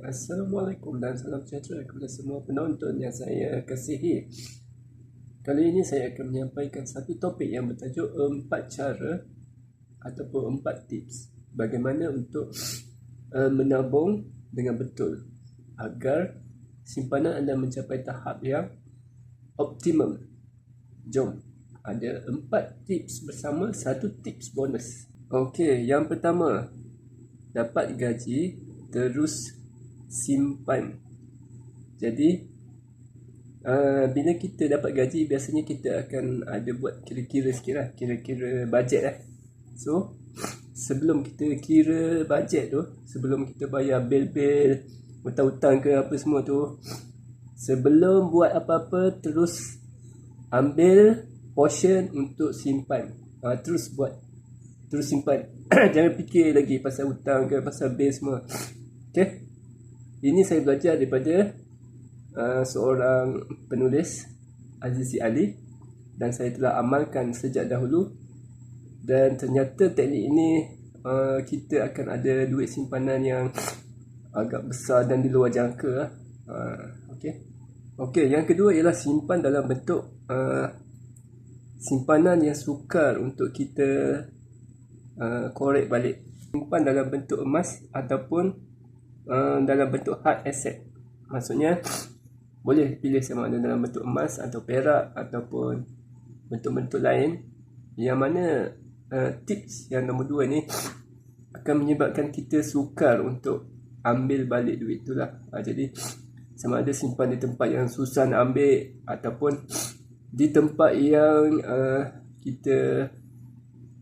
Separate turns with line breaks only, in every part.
Assalamualaikum dan salam sejahtera kepada semua penonton yang saya kasihi. Kali ini saya akan menyampaikan satu topik yang bertajuk 4 cara ataupun 4 tips bagaimana untuk menabung dengan betul agar simpanan anda mencapai tahap yang optimum. Jom, ada 4 tips bersama satu tips bonus. Okey, yang pertama, dapat gaji terus simpan. Jadi bila kita dapat gaji, biasanya kita akan ada buat kira-kira sikit lah, kira-kira bajet lah. So sebelum kita kira bajet tu, sebelum kita bayar bil-bil, hutang-hutang ke apa semua tu, sebelum buat apa-apa, terus ambil portion untuk simpan. Terus simpan. Jangan fikir lagi pasal hutang ke pasal bil semua. Okay, ini saya belajar daripada seorang penulis, Azizi Ali, dan saya telah amalkan sejak dahulu. Dan ternyata teknik ini kita akan ada duit simpanan yang agak besar dan di luar jangka. Okey, yang kedua ialah simpan dalam bentuk simpanan yang sukar untuk kita korek balik. Simpan dalam bentuk emas ataupun dalam bentuk hard asset. Maksudnya boleh pilih sama ada dalam bentuk emas atau perak ataupun bentuk-bentuk lain, yang mana tips yang nombor 2 ni akan menyebabkan kita sukar untuk ambil balik duit tu lah. Jadi sama ada simpan di tempat yang susah nak ambil ataupun di tempat yang kita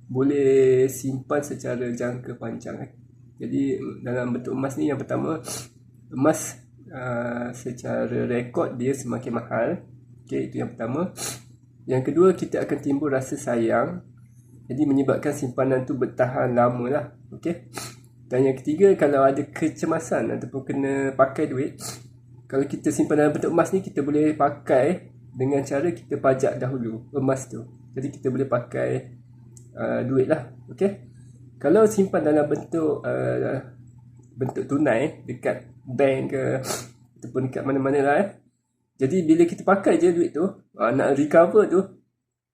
boleh simpan secara jangka panjang. Jadi dalam bentuk emas ni, yang pertama, emas secara rekod dia semakin mahal. Okey, itu yang pertama. Yang kedua, kita akan timbul rasa sayang, jadi menyebabkan simpanan tu bertahan lama lah. Okey. Dan yang ketiga, kalau ada kecemasan ataupun kena pakai duit, kalau kita simpan dalam bentuk emas ni, kita boleh pakai dengan cara kita pajak dahulu emas tu. Jadi kita boleh pakai duit lah. Okey. Kalau simpan dalam bentuk tunai dekat bank ke ataupun dekat mana-mana lah, jadi bila kita pakai je duit tu, nak recover tu,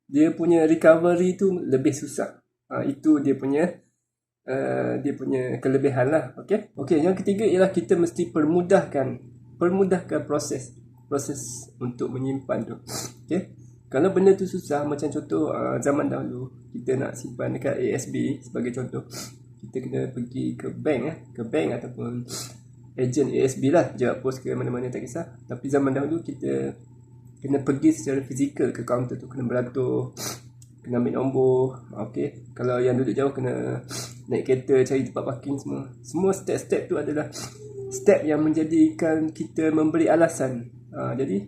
dia punya recovery tu lebih susah. Itu dia punya kelebihan lah. Okey, yang ketiga ialah kita mesti permudahkan proses untuk menyimpan tu. Okey, kalau benda tu susah, macam contoh zaman dahulu kita nak simpan dekat ASB sebagai contoh, kita kena pergi ke bank ataupun ejen ASB lah, Jerat Pos ke mana-mana tak kisah. Tapi zaman dahulu kita kena pergi secara fizikal ke kaunter tu, kena beratur, kena ambil nombor. Okey, kalau yang duduk jauh kena naik kereta, cari tempat parking semua step-step tu adalah step yang menjadikan kita memberi alasan. Jadi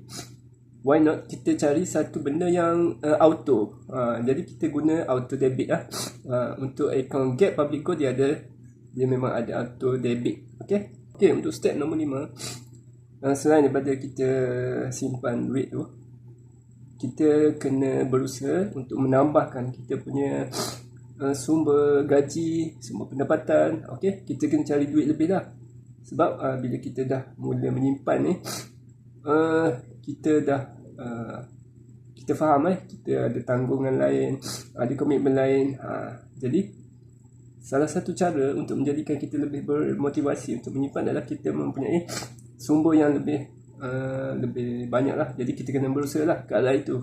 why not kita cari satu benda yang auto. Jadi kita guna auto debit lah. Untuk akaun Gap Public Go dia memang ada auto debit. Okey, untuk step nombor 5, selain daripada kita simpan duit tu, kita kena berusaha untuk menambahkan kita punya sumber gaji, sumber pendapatan. Okey, kita kena cari duit lebih lah. Sebab bila kita dah mula menyimpan ni, kita faham kita ada tanggungan lain, ada komitmen lain. Jadi salah satu cara untuk menjadikan kita lebih bermotivasi untuk menyimpan adalah kita mempunyai sumber yang lebih banyak lah. Jadi kita kena berusaha lah ke arah itu.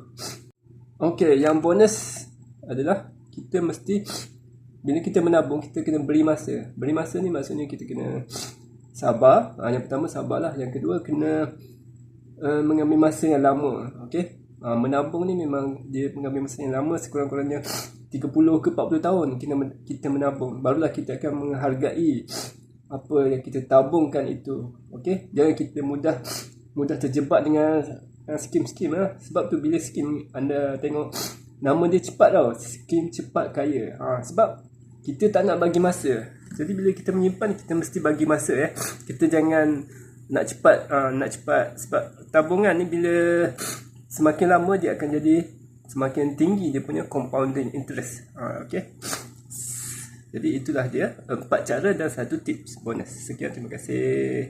Okey, yang bonus adalah kita mesti, bila kita menabung, kita kena beri masa. Beri masa ni maksudnya kita kena sabar. Yang pertama sabarlah. Yang kedua, kena mengambil masa yang lama. Okey, menabung ni memang dia mengambil masa yang lama, sekurang-kurangnya 30 ke 40 tahun kita menabung. Barulah kita akan menghargai apa yang kita tabungkan itu. Okey, jangan kita mudah terjebak dengan skim-skim lah. Sebab tu bila skim, anda tengok nama dia cepat tau, skim cepat kaya. Sebab kita tak nak bagi masa. Jadi bila kita menyimpan, kita mesti bagi masa. Kita jangan nak cepat. Sebab tabungan ni bila semakin lama, dia akan jadi semakin tinggi dia punya compounding interest. Okey. Jadi itulah dia 4 cara dan 1 tips bonus. Sekian, terima kasih.